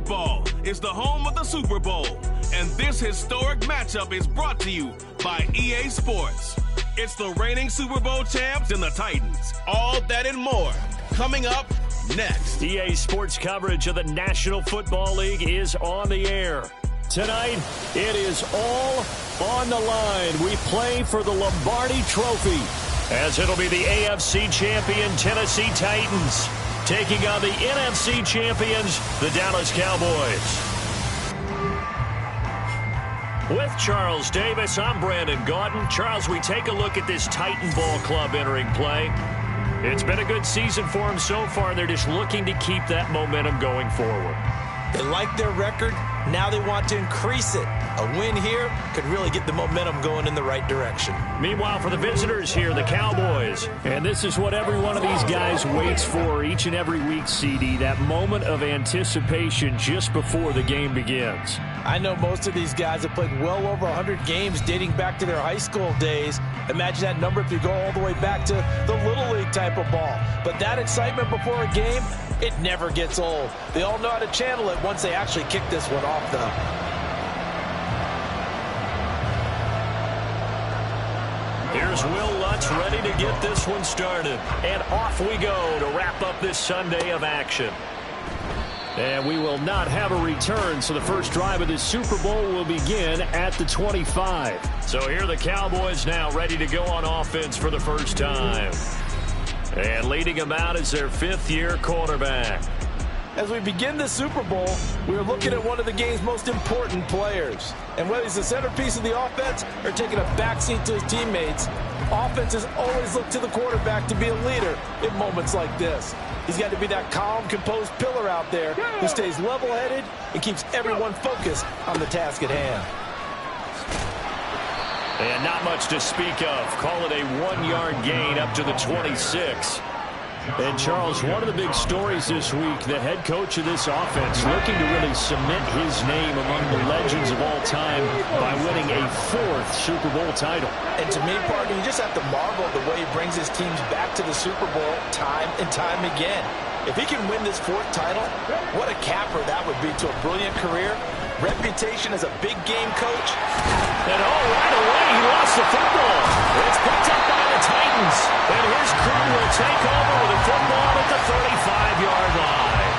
football is the home of the Super Bowl, and this historic matchup is brought to you by EA Sports. It's the reigning Super Bowl champs and the Titans. All that and more coming up next. EA Sports coverage of the National Football League is on the air. Tonight, it is all on the line. We play for the Lombardi Trophy, as it'll be the AFC champion Tennessee Titans taking on the NFC champions, the Dallas Cowboys. With Charles Davis, I'm Brandon Gaudin. Charles, we take a look at this Titan Ball Club entering play. It's been a good season for them so far. They're just looking to keep that momentum going forward. They like their record. Now they want to increase it. A win here could really get the momentum going in the right direction. Meanwhile, for the visitors here, the Cowboys. And this is what every one of these guys waits for each and every week, CD. That moment of anticipation just before the game begins. I know most of these guys have played well over 100 games dating back to their high school days. Imagine that number if you go all the way back to the Little League type of ball. But that excitement before a game, it never gets old. They all know how to channel it once they actually kick this one off, though. Here's Will Lutz ready to get this one started. And off we go to wrap up this Sunday of action. And we will not have a return, so the first drive of this Super Bowl will begin at the 25. So here are the Cowboys now ready to go on offense for the first time. And leading them out is their fifth-year quarterback. As we begin the Super Bowl, we're looking at one of the game's most important players. And whether he's the centerpiece of the offense or taking a backseat to his teammates, offenses always look to the quarterback to be a leader in moments like this. He's got to be that calm, composed pillar out there who stays level-headed and keeps everyone focused on the task at hand. And not much to speak of. Call it a one-yard gain up to the 26. And, Charles, one of the big stories this week, the head coach of this offense looking to really cement his name among the legends of all time by winning a fourth Super Bowl title. And to me, partner, you just have to marvel at the way he brings his teams back to the Super Bowl time and time again. If he can win this fourth title, what a capper that would be to a brilliant career. Reputation as a big game coach. And right away, he lost the football. It's picked up by the Titans. And his crew will take over with the football at the 35-yard line.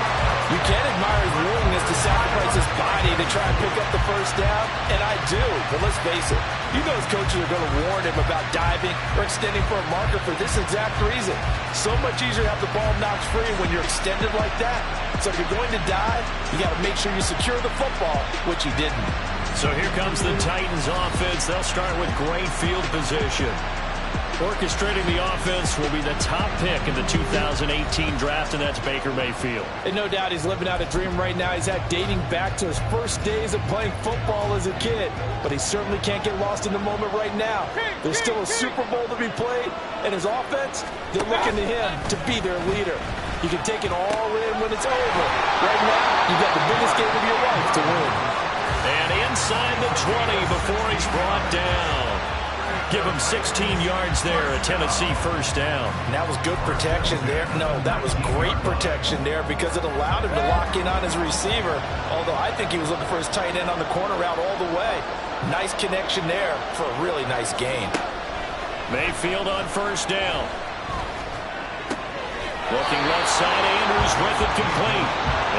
You can admire his willingness to sacrifice his body to try and pick up the first down, and I do. But let's face it, you know his coaches are going to warn him about diving or extending for a marker for this exact reason. So much easier to have the ball knocked free when you're extended like that. So if you're going to dive, you got to make sure you secure the football, which he didn't. So here comes the Titans offense. They'll start with great field position. Orchestrating the offense will be the top pick in the 2018 draft, and that's Baker Mayfield. And no doubt he's living out a dream right now. He's had dating back to his first days of playing football as a kid. But he certainly can't get lost in the moment right now. There's still a Super Bowl to be played, and his offense, they're looking to him to be their leader. You can take it all in when it's over. Right now, you've got the biggest game of your life to win. And inside the 20 before he's brought down. Give him 16 yards there, a Tennessee first down. And that was good protection there. No, that was great protection there because it allowed him to lock in on his receiver. Although I think he was looking for his tight end on the corner route all the way. Nice connection there for a really nice gain. Mayfield on first down. Looking left side, Andrews with it complete.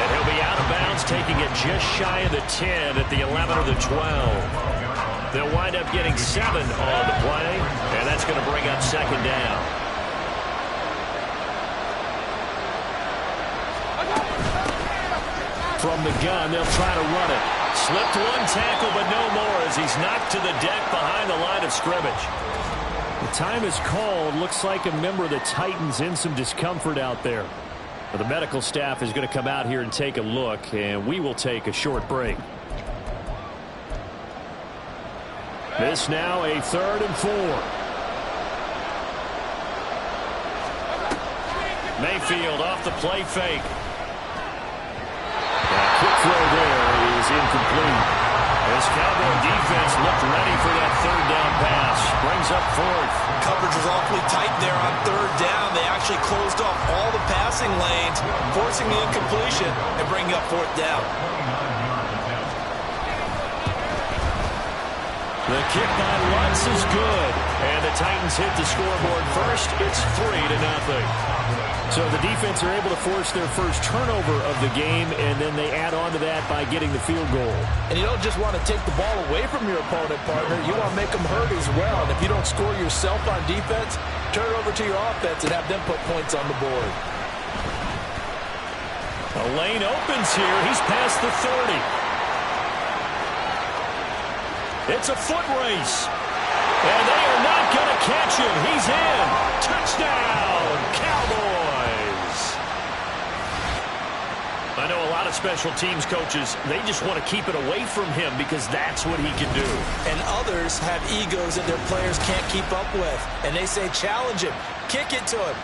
And he'll be out of bounds, taking it just shy of the 10 at the 11 or the 12. They'll wind up getting 7 on the play, and that's going to bring up second down. From the gun, they'll try to run it. Slipped one tackle, but no more as he's knocked to the deck behind the line of scrimmage. The time is called. Looks like a member of the Titans in some discomfort out there. But the medical staff is going to come out here and take a look, and we will take a short break. This now a 3rd and 4. Mayfield off the play fake. A quick throw there is incomplete. This Cowboy defense looked ready for that 3rd down pass. Brings brings up fourth. Coverage was awfully tight there on third down. They actually closed off all the passing lanes, forcing the incompletion and bringing up fourth down. The kick by Lutz is good. And the Titans hit the scoreboard first. It's 3-0. So the defense are able to force their first turnover of the game, and then they add on to that by getting the field goal. And you don't just want to take the ball away from your opponent, partner. You want to make them hurt as well. And if you don't score yourself on defense, turn it over to your offense and have them put points on the board. A lane opens here. He's past the 30. It's a foot race. And they are not going to catch him. He's in. Touchdown, Cowboys. I know a lot of special teams coaches, they just want to keep it away from him because that's what he can do. And others have egos that their players can't keep up with. And they say, challenge him. Kick it to him.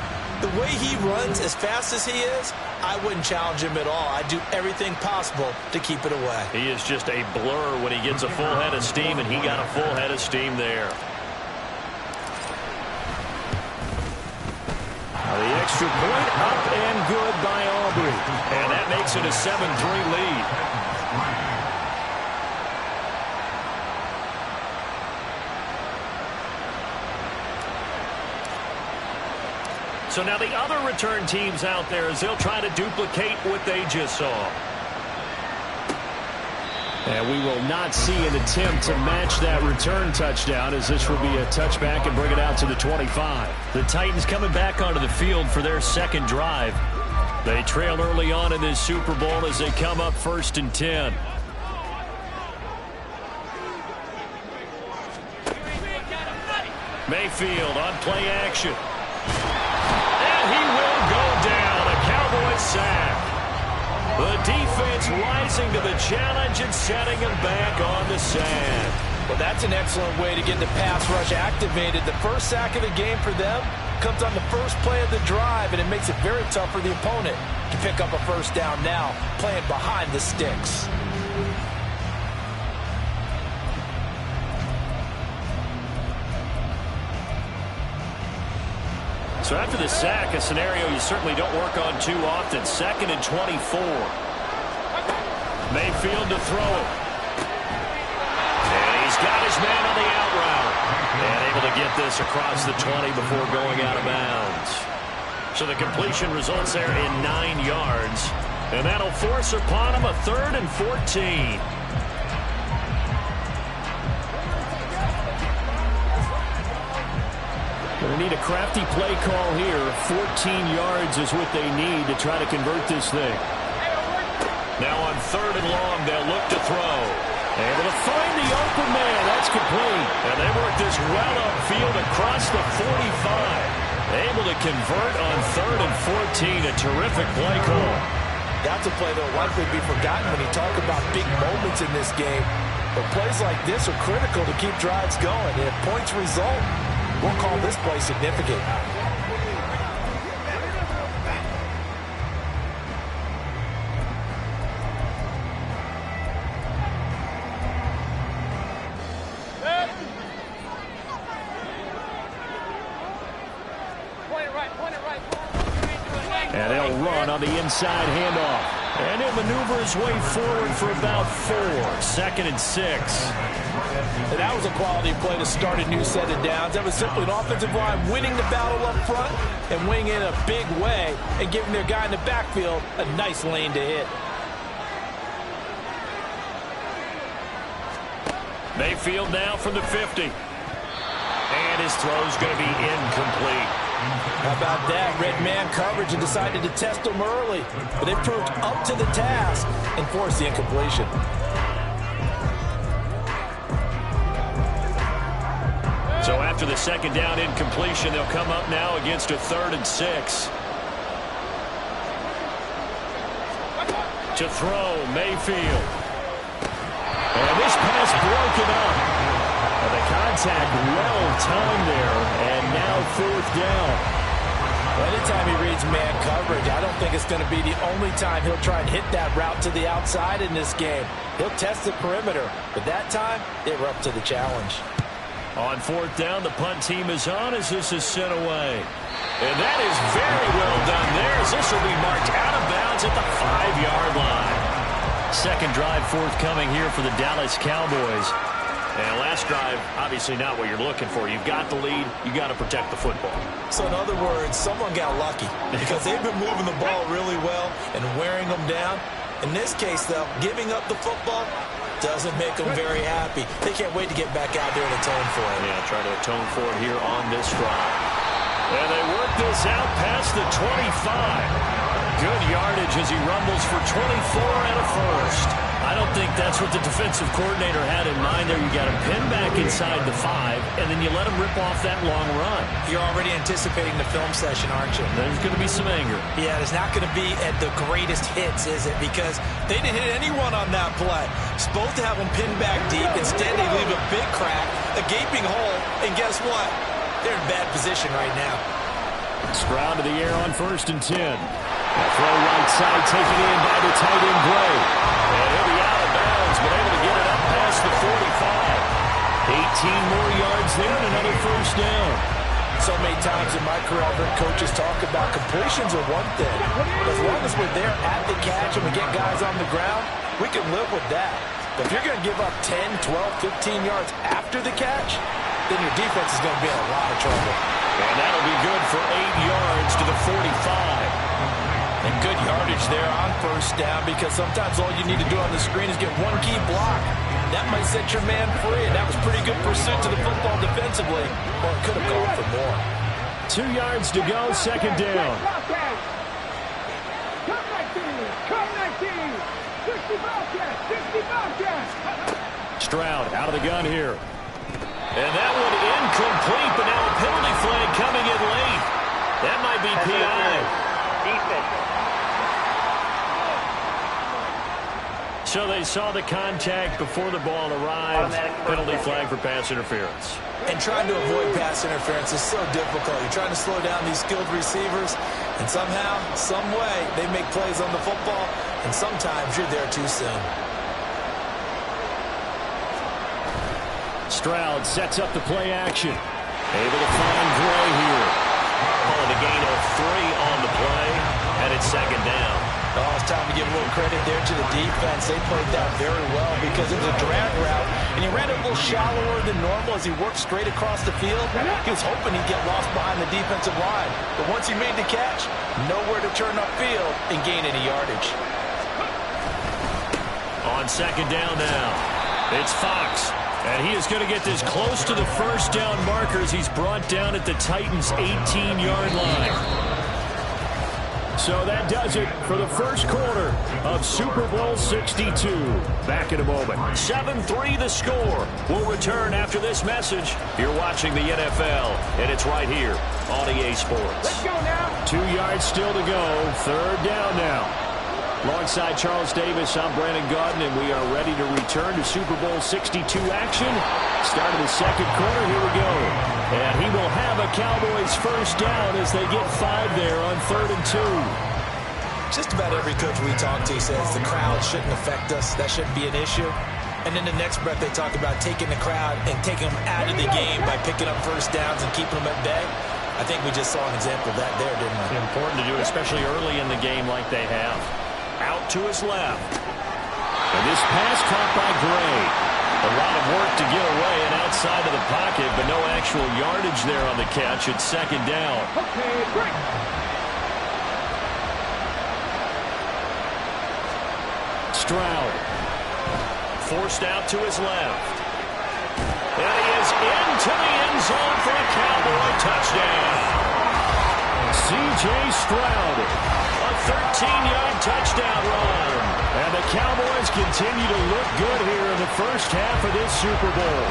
The way he runs as fast as he is, I wouldn't challenge him at all. I'd do everything possible to keep it away. He is just a blur when he gets a full head of steam, and he got a full head of steam there. The extra point up and good by Aubrey. And that makes it a 7-3 lead. So now the other return teams out there as they'll try to duplicate what they just saw. And we will not see an attempt to match that return touchdown, as this will be a touchback and bring it out to the 25. The Titans coming back onto the field for their second drive. They trail early on in this Super Bowl as they come up 1st and 10. Mayfield on play action. And he will go down. A Cowboys sack. The defense rising to the challenge and setting him back on the sand. Well, that's an excellent way to get the pass rush activated. The first sack of the game for them comes on the first play of the drive, and it makes it very tough for the opponent to pick up a first down now, playing behind the sticks. So after the sack, a scenario you certainly don't work on too often. 2nd and 24. Mayfield to throw it. And he's got his man on the out route. And able to get this across the 20 before going out of bounds. So the completion results there in 9 yards. And that'll force upon him a 3rd and 14. They need a crafty play call here. 14 yards is what they need to try to convert this thing. Now on 3rd and long, they'll look to throw. Able to find the open man. That's complete. And they work this well upfield across the 45. Able to convert on 3rd and 14. A terrific play call. That's a play that will likely be forgotten when you talk about big moments in this game. But plays like this are critical to keep drives going. And if points result, we'll call this play significant. And they'll run on the inside handoff. And he'll maneuver his way forward for about 4. 2nd and 6. And that was a quality play to start a new set of downs. That was simply an offensive line winning the battle up front and winning in a big way and giving their guy in the backfield a nice lane to hit. Mayfield now from the 50. And his throw's going to be incomplete. How about that? Red man coverage and decided to test them early. But they proved up to the task and forced the incompletion. So after the 2nd down incompletion, they'll come up now against a 3rd and 6. To throw, Mayfield. And this pass broken up. And the contact well timed there, and now 4th down. Anytime he reads man coverage, I don't think it's going to be the only time he'll try and hit that route to the outside in this game. He'll test the perimeter, but that time, they were up to the challenge. On fourth down, the punt team is on as this is sent away. And that is very well done there, as this will be marked out of bounds at the 5-yard line. Second drive forthcoming here for the Dallas Cowboys. And last drive, obviously not what you're looking for. You've got the lead. You've got to protect the football. So in other words, someone got lucky because they've been moving the ball really well and wearing them down. In this case, though, giving up the football doesn't make them very happy. They can't wait to get back out there and atone for it. Yeah, try to atone for it here on this drive. And they work this out past the 25. Good yardage as he rumbles for 24 and a first. I don't think that's what the defensive coordinator had in mind there. You got him pinned back inside the 5, and then you let him rip off that long run. You're already anticipating the film session, aren't you? There's going to be some anger. Yeah, it's not going to be at the greatest hits, is it? Because they didn't hit anyone on that play. Supposed to have them pinned back deep. Instead, they leave a big crack, a gaping hole, and guess what? They're in bad position right now. Stroud to the air on 1st and 10. Throw right side taken in by the tight end Gray. And he'll be out of bounds, but able to get it up past the 45. 18 more yards there and another first down. So many times in my career, I've heard coaches talk about completions are one thing. As long as we're there at the catch and we get guys on the ground, we can live with that. But if you're going to give up 10, 12, 15 yards after the catch, then your defense is going to be in a lot of trouble. And that'll be good for 8 yards to the 45. And good yardage there on first down because sometimes all you need to do on the screen is get one key block. That might set your man free, and that was pretty good pursuit to the football defensively. Or it could have gone for more. 2 yards to go, second down. Stroud out of the gun here. And that one incomplete, but now a penalty flag coming in late. That might be PI. So they saw the contact before the ball arrived. Penalty flag for pass interference. And trying to avoid pass interference is so difficult. You're trying to slow down these skilled receivers, and somehow, some way, they make plays on the football, and sometimes you're there too soon. Stroud sets up the play action. Able to find Gray here. Calling a gain of 3 on the play, and it's second down. Oh, it's time to give a little credit there to the defense. They played that very well because it was a drag route, and he ran it a little shallower than normal as he worked straight across the field. He was hoping he'd get lost behind the defensive line, but once he made the catch, nowhere to turn upfield and gain any yardage. On second down now, it's Fox. And he is going to get this close to the first down markers. He's brought down at the Titans' 18-yard line. So that does it for the first quarter of Super Bowl 62. Back in a moment. 7-3 the score. We'll return after this message. You're watching the NFL, and it's right here on EA Sports. Let's go now. 2 yards still to go. Third down now. Alongside Charles Davis, I'm Brandon Gaudin, and we are ready to return to Super Bowl 62 action. Start of the second quarter, here we go. And he will have a Cowboys first down as they get 5 there on 3rd and 2. Just about every coach we talk to says the crowd shouldn't affect us. That shouldn't be an issue. And then the next breath they talk about taking the crowd and taking them out of the game by picking up first downs and keeping them at bay. I think we just saw an example of that there, didn't we? Important to do, especially early in the game like they have. Out to his left. And this pass caught by Gray. A lot of work to get away and outside of the pocket, but no actual yardage there on the catch. It's second down. Okay, great. Stroud. Forced out to his left. And he is into the end zone for a Cowboy touchdown. C.J. Stroud. A 13-yard touchdown run. And the Cowboys continue to look good here in the first half of this Super Bowl.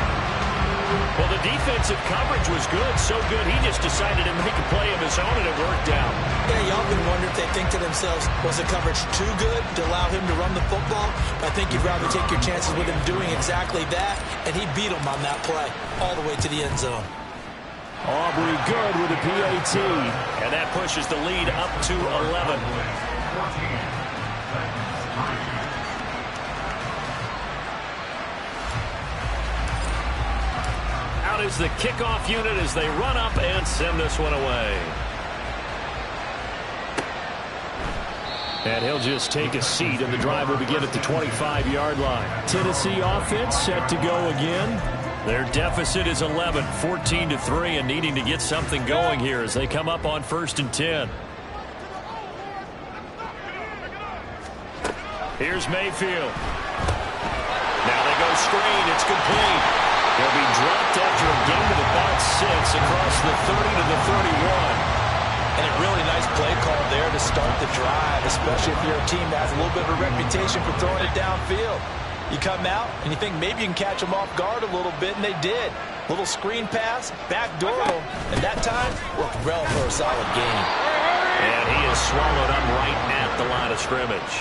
Well, the defensive coverage was good, so good he just decided to make a play of his own, and it worked out. Yeah, you often wonder if they think to themselves, was the coverage too good to allow him to run the football? I think you'd rather take your chances with him doing exactly that, and he beat him on that play all the way to the end zone. Aubrey good with the PAT, and that pushes the lead up to 11. out is the kickoff unit as they run up and send this one away. And he'll just take a seat, and the drive will begin at the 25-yard line. Tennessee offense set to go again. Their deficit is 11, 14-3, and needing to get something going here as they come up on 1st and 10. Here's Mayfield. Now they go screen. It's complete. He'll be dropped after a gain of about 6 across the 30 to the 31. And a really nice play call there to start the drive, especially if you're a team that has a little bit of a reputation for throwing it downfield. You come out and you think maybe you can catch them off guard a little bit, and they did. Little screen pass, backdoor them, and that time worked well for a solid gain. And he is swallowed up right at the line of scrimmage.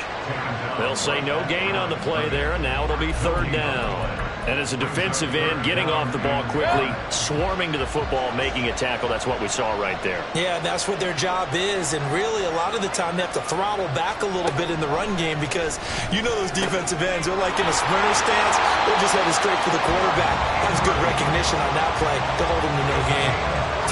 They'll say no gain on the play there, and now it'll be 3rd down. And as a defensive end, getting off the ball quickly, swarming to the football, making a tackle, that's what we saw right there. Yeah, and that's what their job is, and really a lot of the time they have to throttle back a little bit in the run game because you know those defensive ends, they're like in a sprinter stance, they're just headed straight for the quarterback. That was good recognition on that play to hold them to no gain.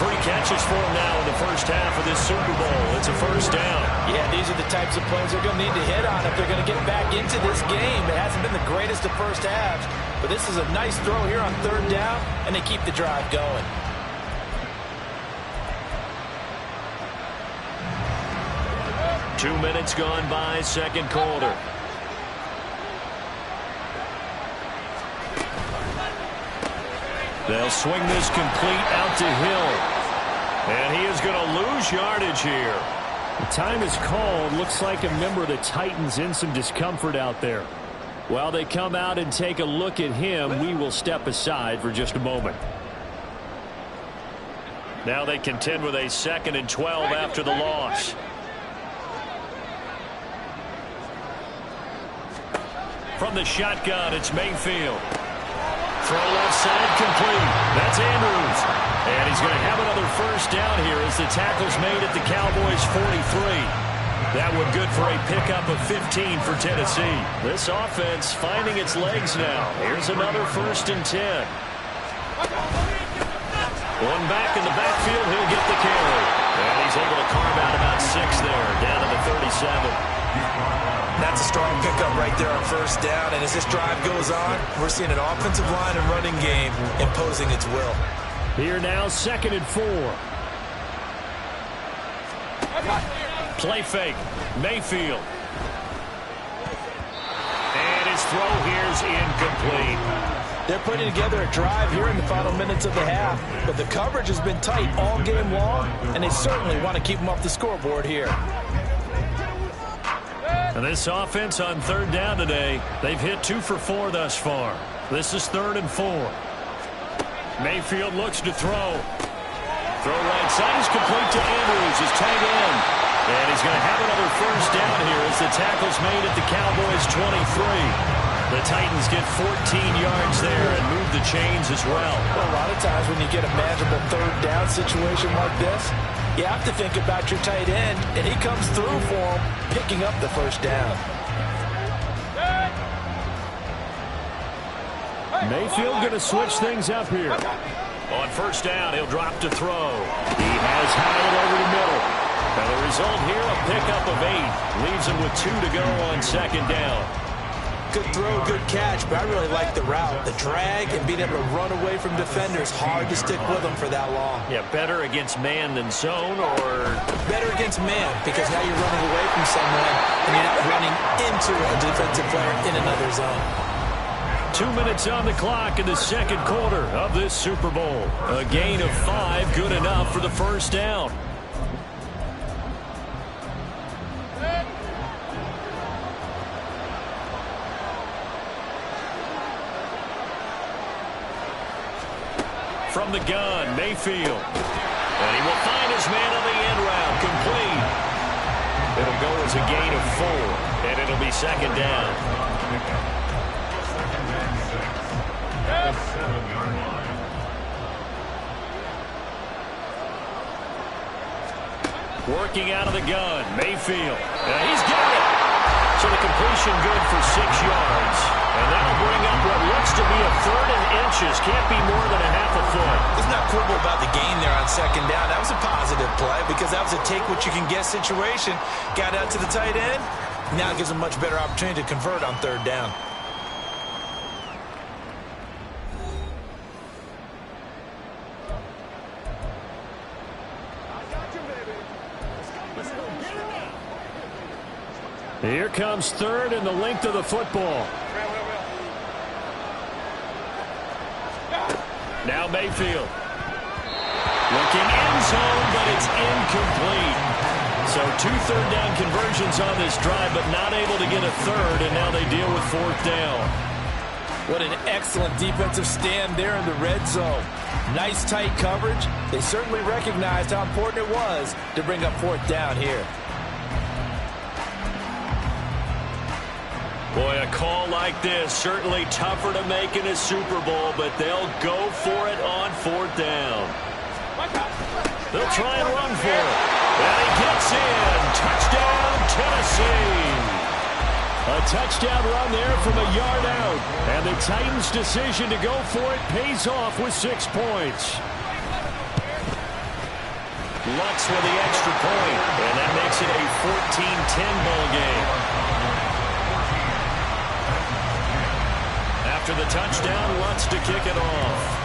3 catches for him now in the first half of this Super Bowl. It's a 1st down. Yeah, these are the types of plays they're going to need to hit on if they're going to get back into this game. It hasn't been the greatest of first halves, but this is a nice throw here on 3rd down, and they keep the drive going. Two minutes gone by, second quarter. They'll swing this complete out to Hill. And he is going to lose yardage here. The time is called. Looks like a member of the Titans in some discomfort out there. While they come out and take a look at him, we will step aside for just a moment. Now they contend with a 2nd and 12 after the loss. From the shotgun, it's Mayfield. Throw left side complete. That's Andrews. And he's going to have another 1st down here as the tackle's made at the Cowboys 43. That one good for a pickup of 15 for Tennessee. This offense finding its legs now. Here's another 1st and 10. One back in the backfield. He'll get the carry. And he's able to carve out about 6 there, down to the 37. That's a strong pickup right there on 1st down, and as this drive goes on, we're seeing an offensive line and running game imposing its will. Here now, 2nd and 4. Play fake. Mayfield. And his throw here's incomplete. They're putting together a drive here in the final minutes of the half, but the coverage has been tight all game long, and they certainly want to keep them off the scoreboard here. And this offense on 3rd down today, they've hit 2 for 4 thus far. This is 3rd and 4. Mayfield looks to throw. Throw right side is complete to Andrews, his tight end. And he's going to have another 1st down here as the tackle's made at the Cowboys 23. The Titans get 14 yards there and move the chains as well. A lot of times when you get a manageable 3rd down situation like this, you have to think about your tight end, and he comes through for him, picking up the 1st down. Mayfield going to switch things up here. On 1st down, he'll drop to throw. He has Hyatt over the middle. And the result here, a pickup of 8. Leaves him with 2 to go on 2nd down. Good throw, good catch, but I really like the route. The drag and being able to run away from defenders, hard to stick with them for that long. Yeah, better against man than zone, or? Better against man, because now you're running away from someone and you're not running into a defensive player in another zone. 2 minutes on the clock in the 2nd quarter of this Super Bowl. A gain of 5, good enough for the 1st down. From the gun, Mayfield. And he will find his man on the end route, complete. It'll go as a gain of 4, and it'll be 2nd down. Working out of the gun, Mayfield. And he's got it. So the completion good for 6 yards. And that'll bring up what looks to be a 3rd and inches. Can't be more than a half a foot. Let's not quibble about the gain there on 2nd down. That was a positive play because that was a take-what-you-can-get situation. Got out to the tight end. Now it gives them a much better opportunity to convert on 3rd down. Here comes 3rd and the length of the football. Now Mayfield. Looking end zone, but it's incomplete. So 2 3rd down conversions on this drive, but not able to get a 3rd, and now they deal with 4th down. What an excellent defensive stand there in the red zone. Nice tight coverage. They certainly recognized how important it was to bring up 4th down here. Boy, a call like this, certainly tougher to make in a Super Bowl, but they'll go for it on 4th down. They'll try and run for it. And he gets in. Touchdown, Tennessee. A touchdown run there from a yard out. And the Titans' decision to go for it pays off with 6 points. Lutz with the extra point, and that makes it a 14-10 ball game. After the touchdown, Lutz to kick it off.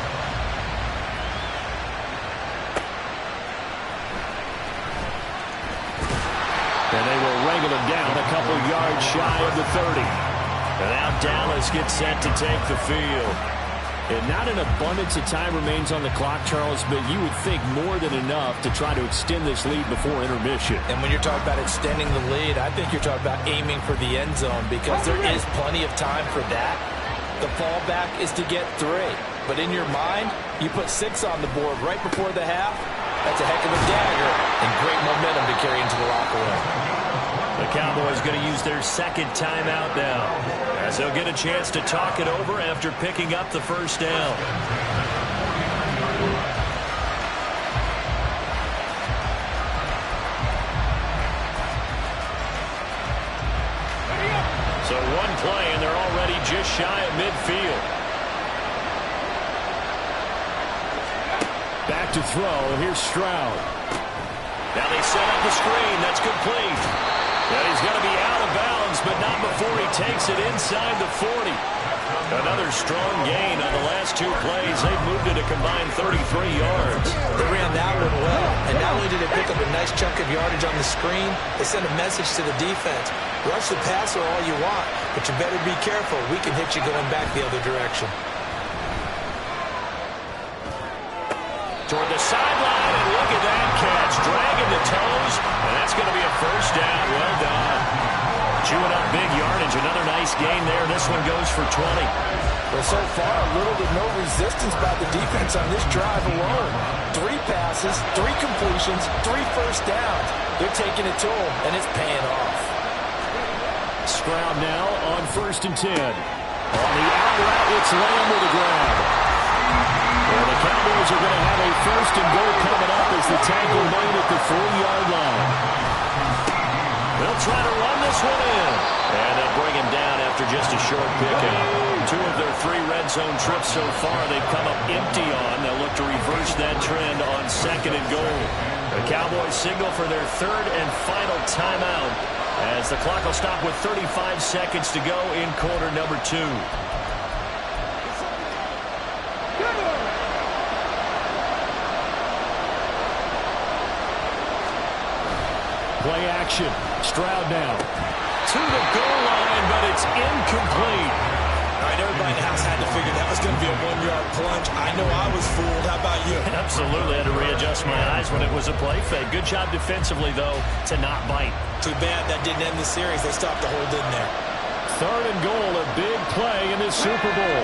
And they will wrangle him down a couple yards shy of the 30. And now Dallas gets set to take the field. And not an abundance of time remains on the clock, Charles, but you would think more than enough to try to extend this lead before intermission. And when you're talking about extending the lead, I think you're talking about aiming for the end zone because there is plenty of time for that. The fallback is to get 3. But in your mind, you put 6 on the board right before the half. That's a heck of a dagger and great momentum to carry into the locker room. The Cowboys going to use their 2nd timeout now, as they'll get a chance to talk it over after picking up the 1st down. So 1 play, and they're already just shy of midfield. Back to throw, and here's Stroud. Now they set up the screen. That's complete. And he's going to be out of bounds, but not before he takes it inside the 40. Another strong gain on the last 2 plays. They've moved it a combined 33 yards. They ran that one well, and not only did they pick up a nice chunk of yardage on the screen, they sent a message to the defense. Rush the passer all you want, but you better be careful. We can hit you going back the other direction. Toward the sideline, and look at that catch. Dragging the toes, and that's going to be a 1st down. Well done. Chewing up big yardage. Another nice gain there. This one goes for 20. Well, so far, little to no resistance by the defense on this drive alone. 3 passes, 3 completions, 3 first downs. They're taking a toll, and it's paying off. Stroud now on 1st and 10. On the out route, it's Lamb with a grab. Well, the Cowboys are going to have a 1st and goal coming up as the tackle made at the 4-yard line. They'll try to run this one in. And they'll bring him down after just a short pickup. 2 of their 3 red zone trips so far they've come up empty on. They'll look to reverse that trend on 2nd and goal. The Cowboys signal for their 3rd and final timeout as the clock will stop with 35 seconds to go in quarter number 2. Play action. Stroud now. To the goal line, but it's incomplete. All right, everybody in the house had to figure that was going to be a 1-yard plunge. I know I was fooled. How about you? Absolutely. I had to readjust my eyes when it was a play fake. Good job defensively, though, to not bite. Too bad that didn't end the series. They stopped the hold in there. 3rd and goal, a big play in this Super Bowl.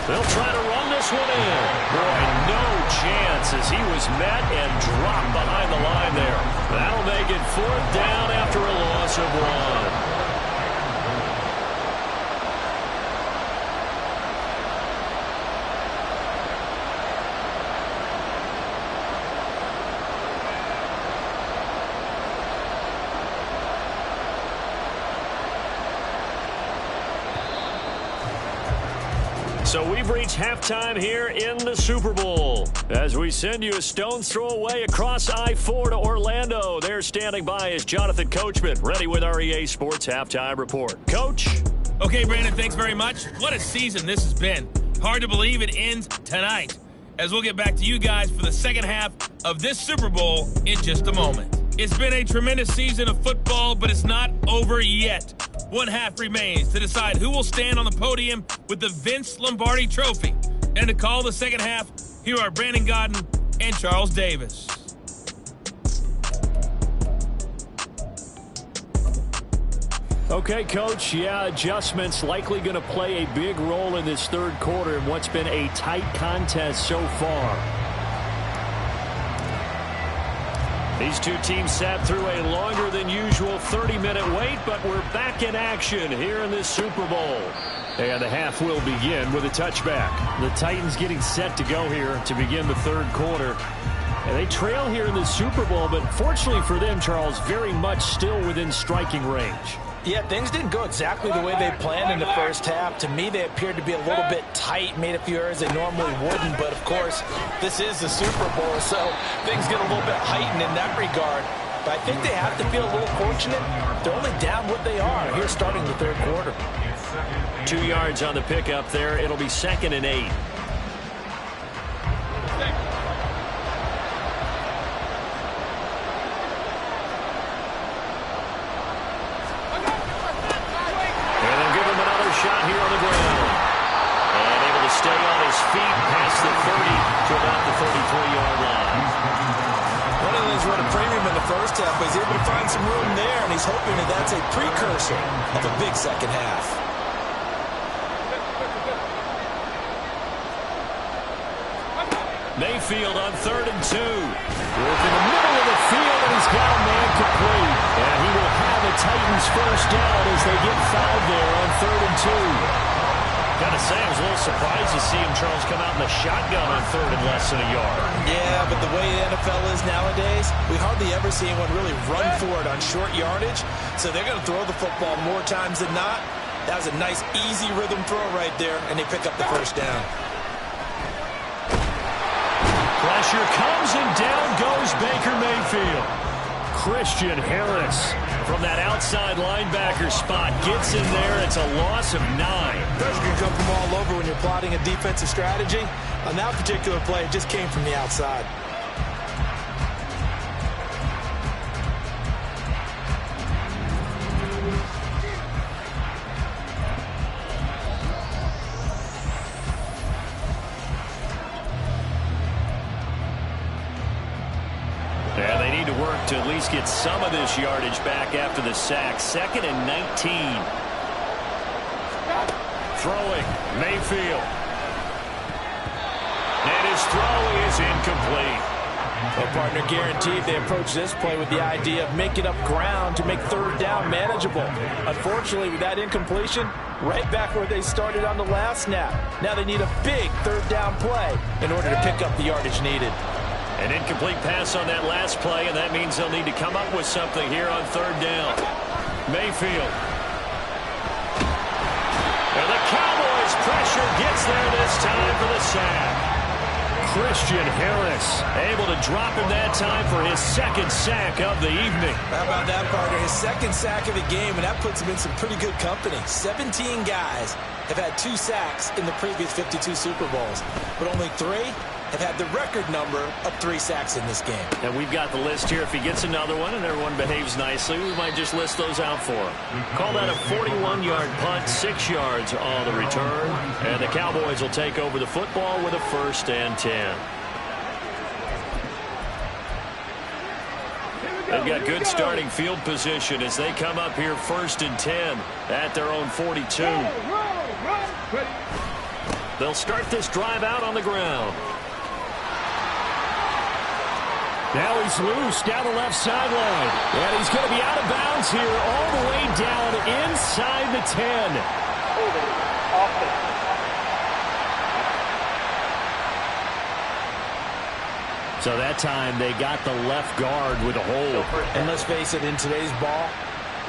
They'll try to run this one in. Boy, no chance as he was met and dropped behind the line there. That'll make it 4th down after a loss of 1. So we've reached halftime here in the Super Bowl. As we send you a stone's throw away across I-4 to Orlando. There standing by is Jonathan Coachman, ready with our EA Sports Halftime Report. Coach? Okay, Brandon, thanks very much. What a season this has been. Hard to believe it ends tonight, as we'll get back to you guys for the second half of this Super Bowl in just a moment. It's been a tremendous season of football, but it's not over yet. One half remains to decide who will stand on the podium with the Vince Lombardi Trophy. And to call the second half, here are Brandon Godden and Charles Davis. Okay, Coach, adjustments likely going to play a big role in this third quarter in what's been a tight contest so far. These two teams sat through a longer than usual 30-minute wait, but we're back in action here in this Super Bowl. And the half will begin with a touchback. The Titans getting set to go here to begin the third quarter. And they trail here in the Super Bowl, but fortunately for them, Charles, very much still within striking range. Yeah, things didn't go exactly the way they planned in the first half. To me, they appeared to be a little bit tight, made a few errors they normally wouldn't. But, of course, this is the Super Bowl, so things get a little bit heightened in that regard. But I think they have to feel a little fortunate. They're only down what they are here starting the third quarter. 2 yards on the pickup there. It'll be 2nd and 8. Shot here on the ground. And able to stay on his feet past the 30 to about the 33-yard line. One of those run a premium in the first half, but he's able to find some room there, and he's hoping that that's a precursor of a big second half. Mayfield on 3rd and 2. Work in the middle of the field, and he's got a man complete. And he will have the Titans first down as they get fouled there on 3rd and 2. Gotta say, I was a little surprised to see him, Charles, come out in the shotgun on 3rd and less than a yard. Yeah, but the way the NFL is nowadays, we hardly ever see anyone really run for it on short yardage. So they're going to throw the football more times than not. That was a nice, easy rhythm throw right there, and they pick up the first down. Pressure comes, and down goes Baker Mayfield. Christian Harris from that outside linebacker spot gets in there. It's a loss of 9. Pressure can come from all over when you're plotting a defensive strategy. On that particular play, it just came from the outside. Yeah, they need to work to at least get some of this yardage back after the sack. 2nd and 19. Throwing, Mayfield. And his throw is incomplete. Well, partner, guaranteed they approach this play with the idea of making up ground to make third down manageable. Unfortunately, with that incompletion, right back where they started on the last snap. Now they need a big third down play in order to pick up the yardage needed. An incomplete pass on that last play, and that means they'll need to come up with something here on 3rd down. Mayfield. And the Cowboys pressure gets there this time for the sack. Christian Harris able to drop him that time for his 2nd sack of the evening. How about that, partner? His 2nd sack of the game, and that puts him in some pretty good company. 17 guys have had 2 sacks in the previous 52 Super Bowls, but only 3 have had the record number of 3 sacks in this game. And we've got the list here. If he gets another one and everyone behaves nicely, we might just list those out for him. Call that a 41-yard punt, 6 yards on the return. And the Cowboys will take over the football with a 1st and 10. They've got good starting field position as they come up here 1st and 10 at their own 42. They'll start this drive out on the ground. Now he's loose down the left sideline. And he's going to be out of bounds here all the way down inside the 10. So that time they got the left guard with a hold. And let's face it, in today's ball,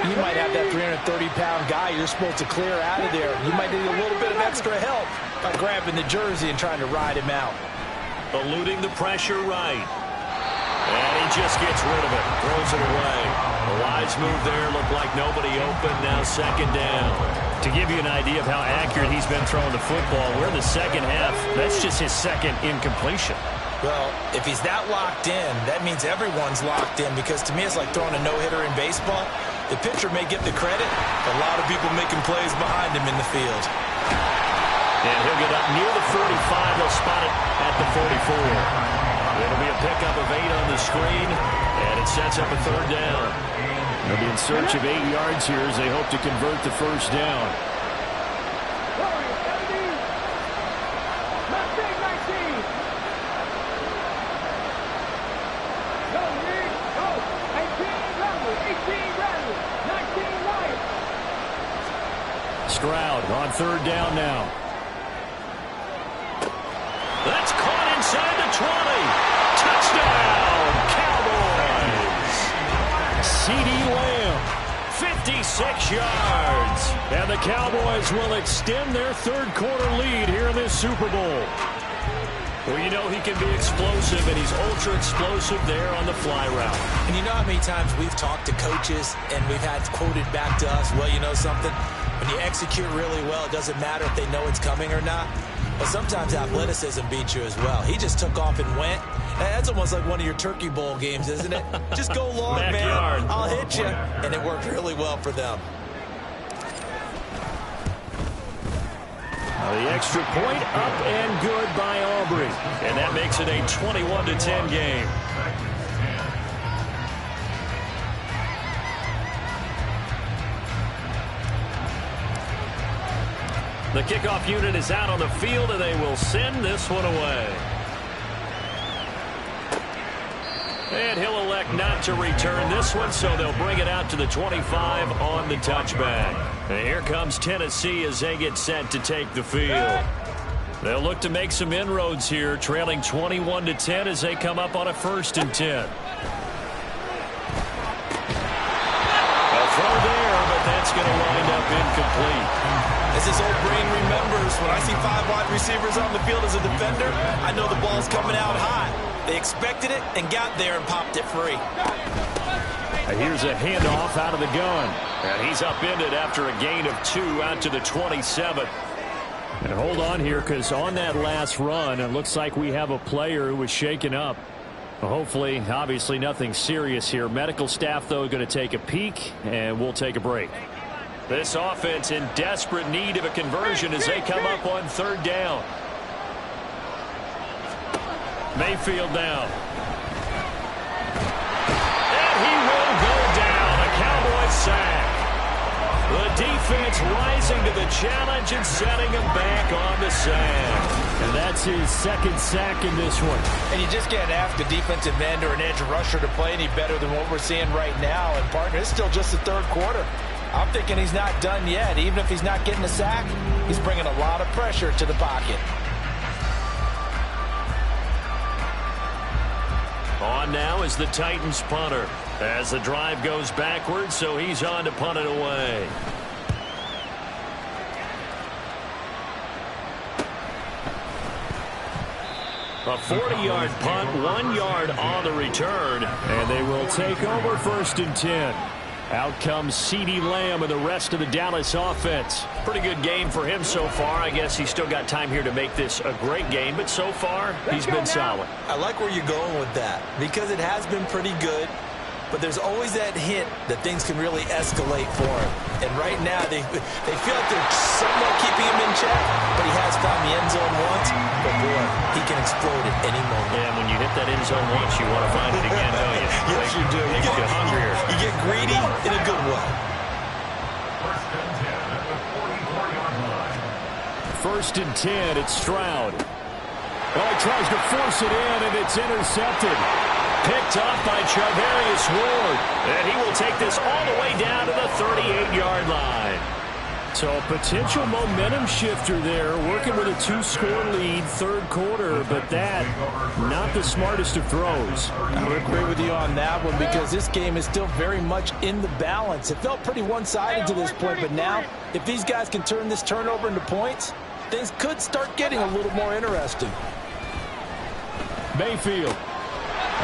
you might have that 330-pound guy you're supposed to clear out of there. You might need a little bit of extra help by grabbing the jersey and trying to ride him out. Eluding the pressure right. And he just gets rid of it. Throws it away. A wise move there. Looked like nobody open. Now second down. To give you an idea of how accurate he's been throwing the football, we're in the second half. That's just his second incompletion. Well, if he's that locked in, that means everyone's locked in, because to me it's like throwing a no-hitter in baseball. The pitcher may get the credit, but a lot of people making plays behind him in the field. And he'll get up near the 45. They'll spot it at the 44. It'll be a pickup of 8 on the screen, and it sets up a third down. They'll be in search of 8 yards here as they hope to convert the first down. Stroud on third down now. That's caught inside the 20. Touchdown, Cowboys! CeeDee Lamb, 56 yards. And the Cowboys will extend their third quarter lead here in this Super Bowl. Well, you know he can be explosive, and he's ultra explosive there on the fly route. And you know how many times we've talked to coaches and we've had quoted back to us, well, you know something? When you execute really well, it doesn't matter if they know it's coming or not. But sometimes athleticism beats you as well. He just took off and went. That's almost like one of your Turkey Bowl games, isn't it? Just go long, man. I'll hit you. And it worked really well for them. The extra point up and good by Aubrey. And that makes it a 21-10 game. The kickoff unit is out on the field, and they will send this one away. And he'll elect not to return this one, so they'll bring it out to the 25 on the touchback. And here comes Tennessee as they get set to take the field. They'll look to make some inroads here, trailing 21-10 as they come up on a 1st and 10. A throw there, but that's going to wind up incomplete. As his old brain remembers, when I see 5 wide receivers on the field as a defender, I know the ball's coming out high. They expected it and got there and popped it free. And here's a handoff out of the gun. And he's upended after a gain of 2 out to the 27. And hold on here, because on that last run, it looks like we have a player who was shaken up. Well, hopefully, obviously nothing serious here. Medical staff, though, going to take a peek, and we'll take a break. This offense in desperate need of a conversion as they come up on 3rd down. Mayfield now. And he will go down. A Cowboys sack. The defense rising to the challenge and setting him back on the sack. And that's his 2nd sack in this one. And you just can't ask a defensive end or an edge rusher to play any better than what we're seeing right now. And, partner, it's still just the 3rd quarter. I'm thinking he's not done yet. Even if he's not getting a sack, he's bringing a lot of pressure to the pocket. On now is the Titans punter as the drive goes backwards, so he's on to punt it away. A 40-yard punt, 1 yard on the return, and they will take over 1st and 10. Out comes CeeDee Lamb and the rest of the Dallas offense. Pretty good game for him so far. I guess he's still got time here to make this a great game, but so far he's been solid. I like where you're going with that, because it has been pretty good, but there's always that hint that things can really escalate for him. And right now they feel like they're somewhat keeping him in check, but he has found the end zone once. But boy, he can explode at any moment. And when you hit that end zone once, you want to find it again, don't you? Yes, you do. You get hungrier. You get greedy in a good way. 1st and 10, it's Stroud. Well, he tries to force it in, and it's intercepted. Picked up by Charvarius Ward. And he will take this all the way down to the 38-yard line. So a potential momentum shifter there, working with a 2-score lead, 3rd quarter, but that, not the smartest of throws. I would agree with you on that one, because this game is still very much in the balance. It felt pretty one-sided to this point, but now, if these guys can turn this turnover into points, things could start getting a little more interesting. Mayfield.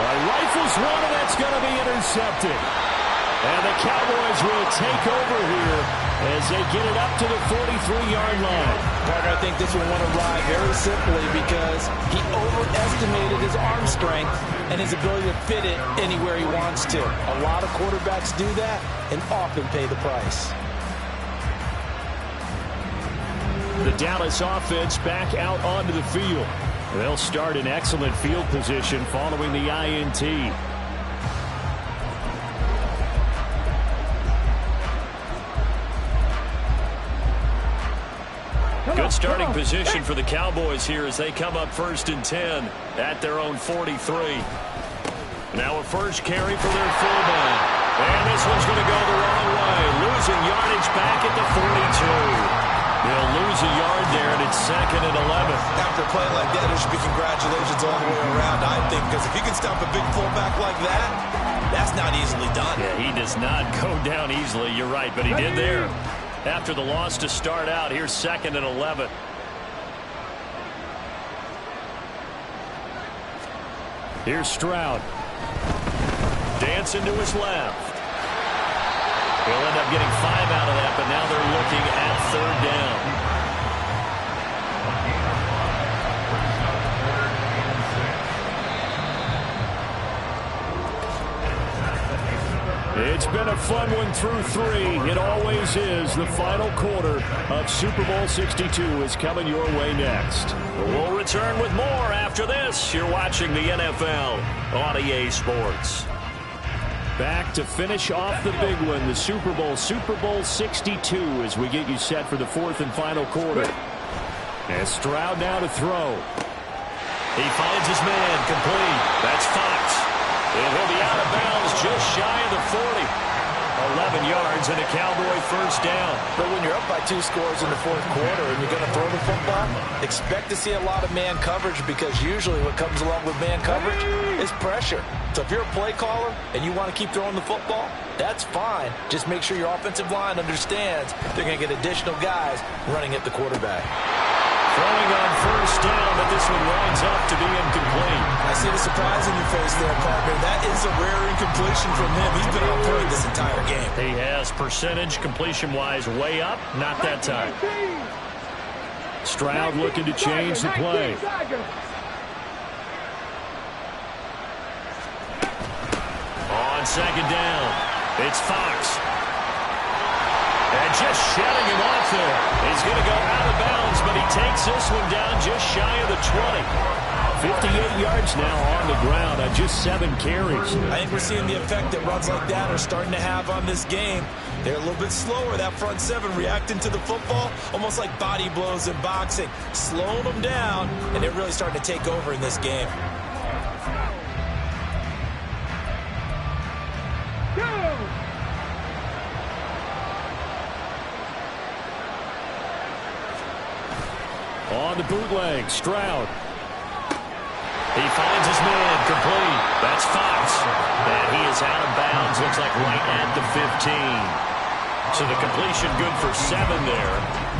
Rifles one, and that's going to be intercepted. And the Cowboys will take over here as they get it up to the 43-yard line. Parker, I think this one went awry very simply because he overestimated his arm strength and his ability to fit it anywhere he wants to. A lot of quarterbacks do that and often pay the price. The Dallas offense back out onto the field. They'll start in excellent field position following the INT. Good starting position for the Cowboys here as they come up 1st and 10 at their own 43. Now a first carry for their fullback. And this one's going to go the wrong way. Losing yardage back at the 42. They'll lose a yard there, and it's 2nd and 11. After a play like that, there should be congratulations all the way around, I think, because if you can stop a big fullback like that, that's not easily done. Yeah, he does not go down easily. You're right, but he did there. After the loss to start out, here's 2nd and 11. Here's Stroud. Dancing to his left. He'll end up getting 5 out of that, but now they're looking at 3rd down. It's been a fun one through 3. It always is. The final quarter of Super Bowl 62 is coming your way next. We'll return with more after this. You're watching the NFL on EA Sports. Back to finish off the big one, the Super Bowl 62, as we get you set for the 4th and final quarter. And Stroud now to throw. He finds his man, complete. That's Fox. And he'll be out of bounds just shy of the 40. 11 yards and a Cowboy first down. But when you're up by 2 scores in the 4th quarter and you're going to throw the football, expect to see a lot of man coverage, because usually what comes along with man coverage is pressure. So if you're a play caller and you want to keep throwing the football, that's fine. Just make sure your offensive line understands they're going to get additional guys running at the quarterback. Throwing on first down, but this one winds up to be incomplete. I see the surprise in your face there, Parker. That is a rare incompletion from him. He's been on point this entire game. He has percentage completion-wise way up. Not that time. Stroud looking to change the play. On 2nd down, it's Fox. And just shutting him off there. He's going to go out of bounds, but he takes this one down just shy of the 20. 58 yards now on the ground on just 7 carries. I think we're seeing the effect that runs like that are starting to have on this game. They're a little bit slower, that front 7, reacting to the football, almost like body blows in boxing, slowing them down, and they're really starting to take over in this game. On the bootleg, Stroud. He finds his man, complete. That's Fox. And he is out of bounds, looks like right at the 15. So the completion good for 7 there,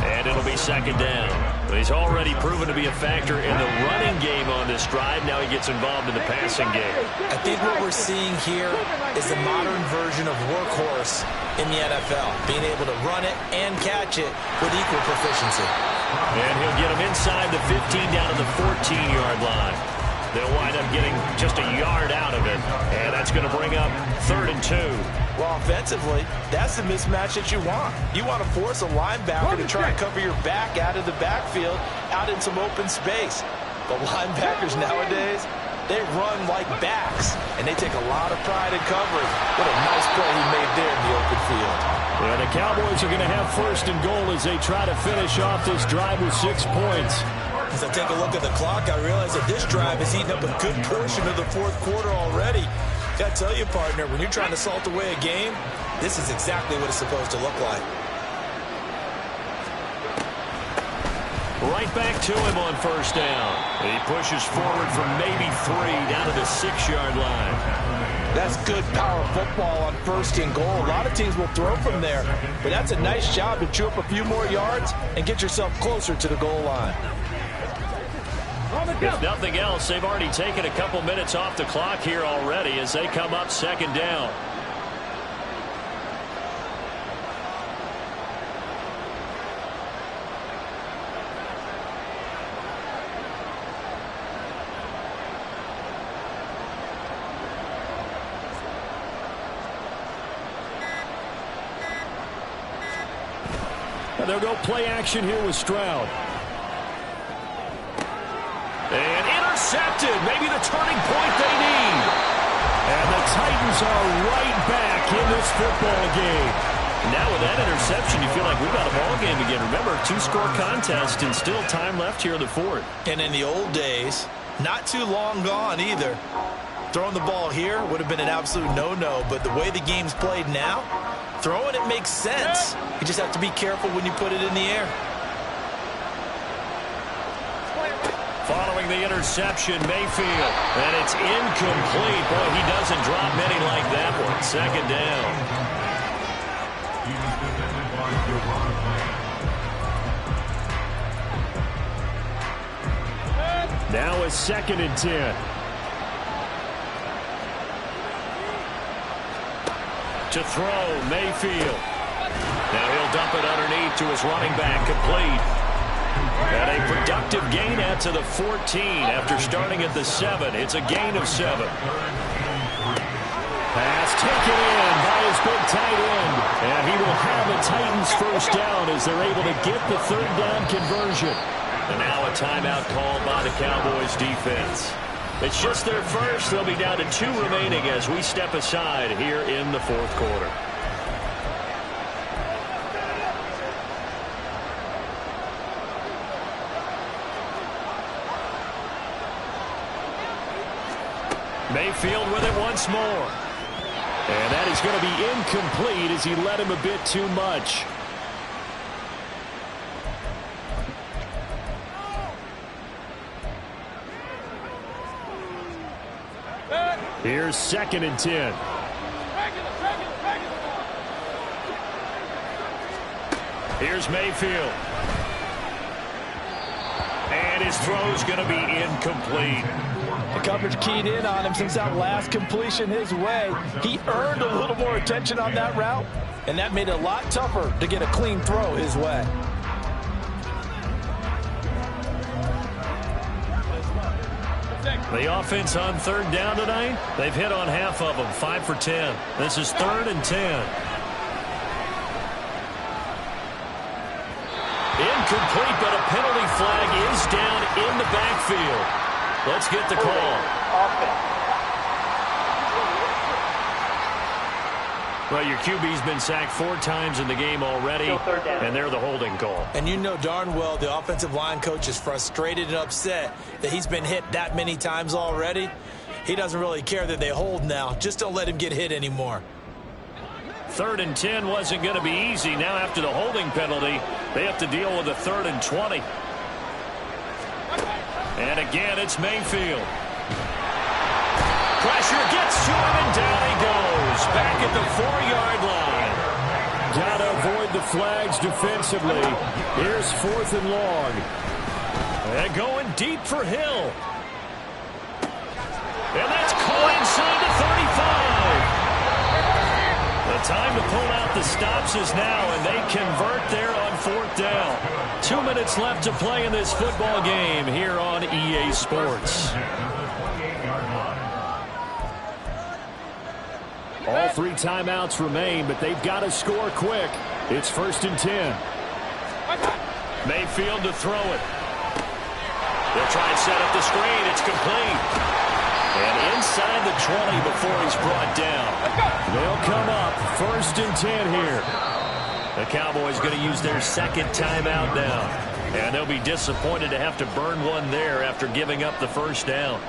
and it'll be 2nd down. But he's already proven to be a factor in the running game on this drive. Now he gets involved in the passing game. I think what we're seeing here is the modern version of workhorse in the NFL, being able to run it and catch it with equal proficiency. And he'll get him inside the 15 down to the 14-yard line. They'll wind up getting just a yard out of it, and that's going to bring up 3rd and 2. Well, offensively, that's the mismatch that you want. You want to force a linebacker to try and cover your back out of the backfield, out in some open space. But linebackers nowadays, they run like backs, and they take a lot of pride in covering. What a nice play he made there in the open field. Yeah, the Cowboys are going to have 1st and goal as they try to finish off this drive with 6 points. As I take a look at the clock, I realize that this drive has eaten up a good portion of the 4th quarter already. Got to tell you, partner, when you're trying to salt away a game, this is exactly what it's supposed to look like. Right back to him on first down. He pushes forward from maybe 3 down to the 6-yard line. That's good power football on 1st and goal. A lot of teams will throw from there, but that's a nice job to chew up a few more yards and get yourself closer to the goal line. If nothing else, they've already taken a couple minutes off the clock here already as they come up 2nd down. They'll go play action here with Stroud. And intercepted. Maybe the turning point they need. And the Titans are right back in this football game. Now with that interception, you feel like we've got a ball game again. Remember, 2-score contest and still time left here in the 4th. And in the old days, not too long gone either. Throwing the ball here would have been an absolute no-no, but the way the game's played now, throwing it makes sense. You just have to be careful when you put it in the air. Following the interception, Mayfield. And it's incomplete. Boy, he doesn't drop many like that one. 2nd down. Now a 2nd and 10. To throw, Mayfield. Now he'll dump it underneath to his running back, complete. And a productive gain out to the 14 after starting at the 7. It's a gain of 7. Pass taken in by his big tight end. And he will have the Titans first down as they're able to get the 3rd down conversion. And now a timeout called by the Cowboys defense. It's just their first. They'll be down to 2 remaining as we step aside here in the 4th quarter. Mayfield with it once more. And that is going to be incomplete as he led him a bit too much. Here's 2nd and 10. Here's Mayfield. And his throw's going to be incomplete. The coverage keyed in on him since that last completion his way. He earned a little more attention on that route, and that made it a lot tougher to get a clean throw his way. The offense on 3rd down tonight, they've hit on half of them, 5 for 10. This is 3rd and 10. Incomplete, but a penalty flag is down in the backfield. Let's get the call. Well, your QB's been sacked 4 times in the game already, and they're the holding call. And you know darn well the offensive line coach is frustrated and upset that he's been hit that many times already. He doesn't really care that they hold now. Just don't let him get hit anymore. 3rd and 10 wasn't going to be easy. Now after the holding penalty, they have to deal with a 3rd and 20. And again, it's Mayfield. Pressure gets to him, and down he goes. Back at the 4-yard line. Got to avoid the flags defensively. Here's 4th and long. And going deep for Hill. And that's caught inside the 35. The time to pull out the stops is now, and they convert there on 4th down. 2 minutes left to play in this football game here on EA Sports. All 3 timeouts remain, but they've got to score quick. It's 1st and 10. Mayfield to throw it. They'll try and set up the screen. It's complete. And inside the 20 before he's brought down. They'll come up 1st and 10 here. The Cowboys going to use their 2nd timeout now. And they'll be disappointed to have to burn one there after giving up the 1st down.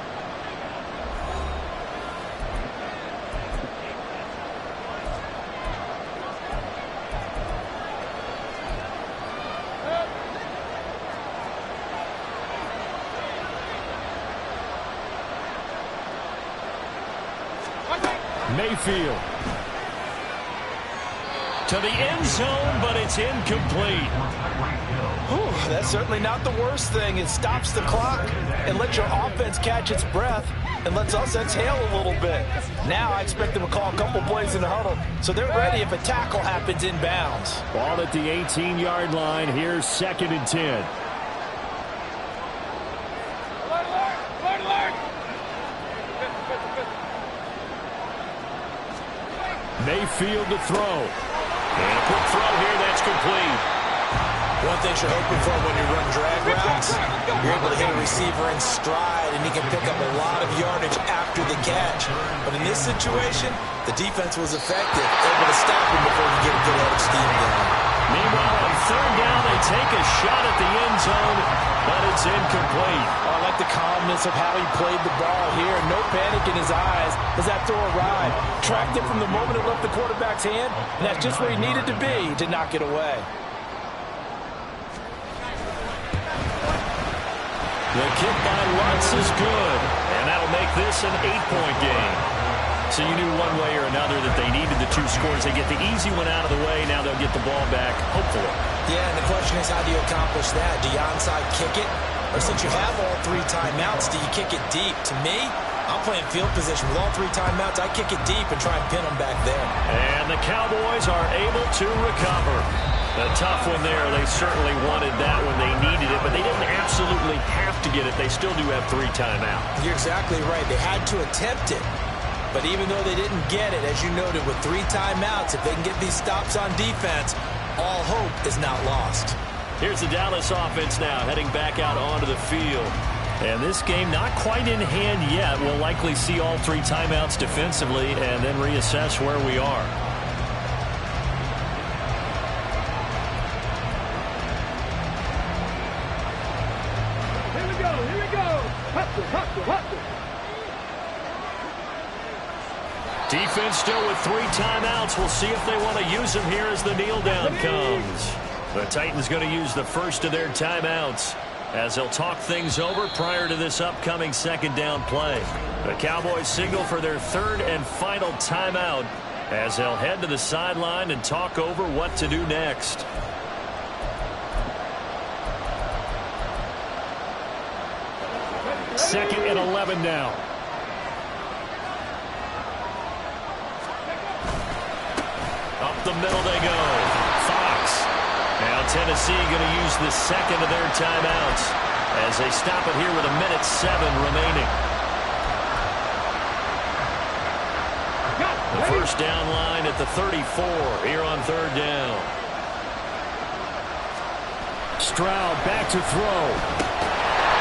Mayfield. To the end zone, but it's incomplete. Whew, that's certainly not the worst thing. It stops the clock and lets your offense catch its breath and lets us exhale a little bit. Now I expect them to call a couple plays in the huddle, so they're ready if a tackle happens inbounds. Ball at the 18-yard line. Here's 2nd and 10. Mayfield to throw. And a quick throw here, that's complete. One thing you're hoping for when you run drag routes, you're able to hit a receiver in stride, and he can pick up a lot of yardage after the catch. But in this situation, the defense was effective, able to stop him before he get a good head of steam down. Meanwhile, on 3rd down, they take a shot at the end zone, but it's incomplete. I like the calmness of how he played the ball here. No panic in his eyes as that throw arrived. Tracked it from the moment it left the quarterback's hand, and that's just where he needed to be to knock it away. The kick by Lutz is good, and that'll make this an 8-point game. So you knew one way or another that they needed the 2 scores. They get the easy one out of the way. Now they'll get the ball back, hopefully. Yeah, and the question is, how do you accomplish that? Do you onside kick it? Or since you have all 3 timeouts, do you kick it deep? To me, I'm playing field position. With all 3 timeouts, I kick it deep and try and pin them back there. And the Cowboys are able to recover. A tough one there. They certainly wanted that when they needed it, but they didn't absolutely have to get it. They still do have 3 timeouts. You're exactly right. They had to attempt it. But even though they didn't get it, as you noted, with 3 timeouts, if they can get these stops on defense, all hope is not lost. Here's the Dallas offense now, heading back out onto the field. And this game not quite in hand yet. We'll likely see all 3 timeouts defensively and then reassess where we are. Here we go. Hustle. Defense still with 3 timeouts. We'll see if they want to use them here as the kneel down comes. The Titans going to use the first of their timeouts as they'll talk things over prior to this upcoming 2nd down play. The Cowboys signal for their 3rd and final timeout as they'll head to the sideline and talk over what to do next. Second and 11 now. Up the middle they go. Fox. Now Tennessee going to use the 2nd of their timeouts as they stop it here with 1:07 remaining. The first down line at the 34 here on 3rd down. Stroud back to throw.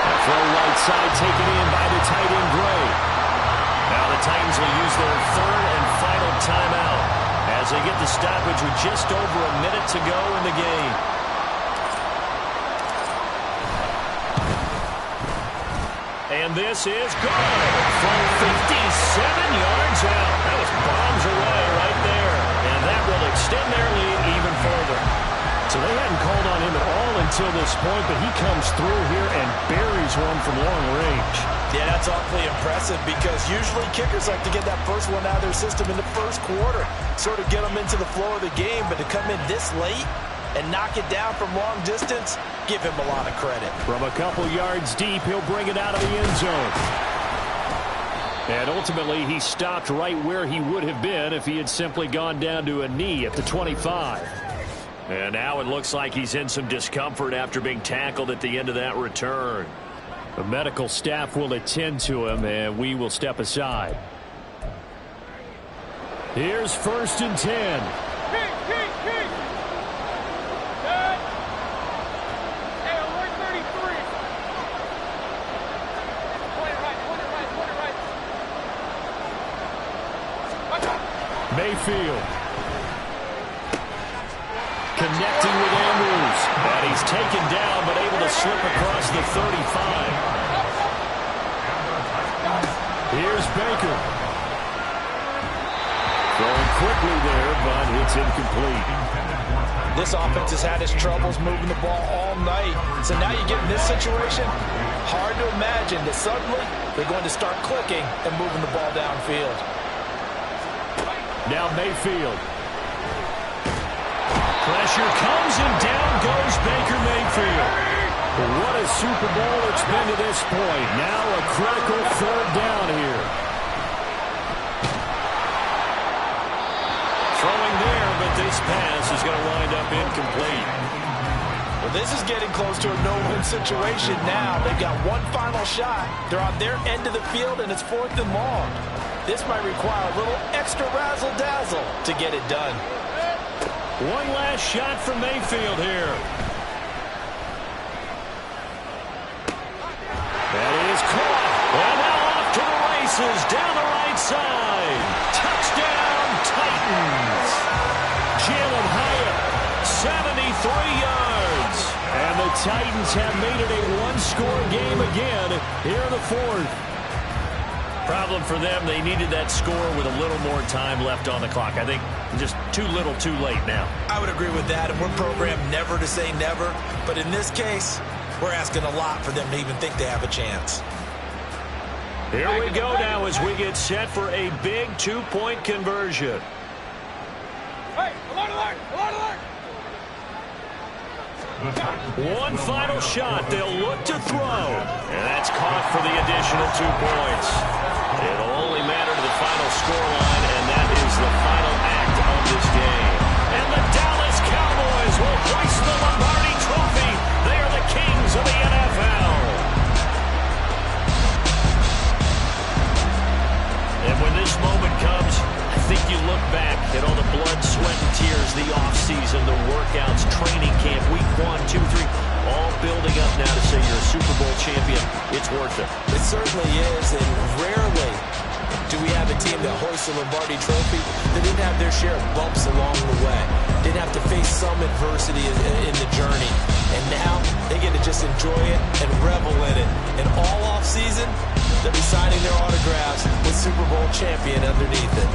The throw right side taken in by the tight end Gray. Now the Titans will use their 3rd and final timeout as they get the stoppage with just over a minute to go in the game. And this is good from 57 yards out. That was bombs away right there. And that will extend their lead even further. So they hadn't called on him at all until this point, but he comes through here and buries one from long range. Yeah, that's awfully impressive because usually kickers like to get that first one out of their system in the first quarter, sort of get them into the flow of the game, but to come in this late and knock it down from long distance, give him a lot of credit. From a couple yards deep, he'll bring it out of the end zone. And ultimately, he stopped right where he would have been if he had simply gone down to a knee at the 25. And now it looks like he's in some discomfort after being tackled at the end of that return. The medical staff will attend to him, and we will step aside. Here's 1st and 10. Mayfield. Connecting with Andrews. And he's taken down, but able to slip across the 35. Here's Baker. Throwing quickly there, but it's incomplete. This offense has had its troubles moving the ball all night. So now you get in this situation, hard to imagine that suddenly they're going to start clicking and moving the ball downfield. Now Mayfield. Pressure comes and down goes Baker Mayfield. What a Super Bowl it's been to this point. Now a critical third down here. Throwing there, but this pass is going to wind up incomplete. Well, this is getting close to a no-win situation now. They've got one final shot. They're on their end of the field, and it's 4th and long. This might require a little extra razzle-dazzle to get it done. One last shot from Mayfield here. That is caught. And now off to the races down the right side. Touchdown, Titans. Jalen Hyatt, 73 yards. And the Titans have made it a one-score game again here in the 4th. Problem for them, they needed that score with a little more time left on the clock. I think just too little too late now. I would agree with that, and we're programmed never to say never. But in this case, we're asking a lot for them to even think they have a chance. Here we go now as we get set for a big two-point conversion. Hey, alert, alert, alert, alert. One final shot. They'll look to throw. And that's caught for the additional 2 points. It'll only matter to the final scoreline, and that is the final act of this game. And the Dallas Cowboys will hoist the Lombardi Trophy. They are the kings of the NFL. And when this moment comes, I think you look back at all the blood, sweat, and tears, the offseason, the workouts, training camp, week 1, 2, 3, all building up now to say you're a Super Bowl champion. It's worth it. It certainly is, and rarely do we have a team that hoists the Lombardi Trophy that didn't have their share of bumps along the way, didn't have to face some adversity in the journey, and now they get to just enjoy it and revel in it. And all offseason, they'll be signing their autographs with Super Bowl champion underneath it.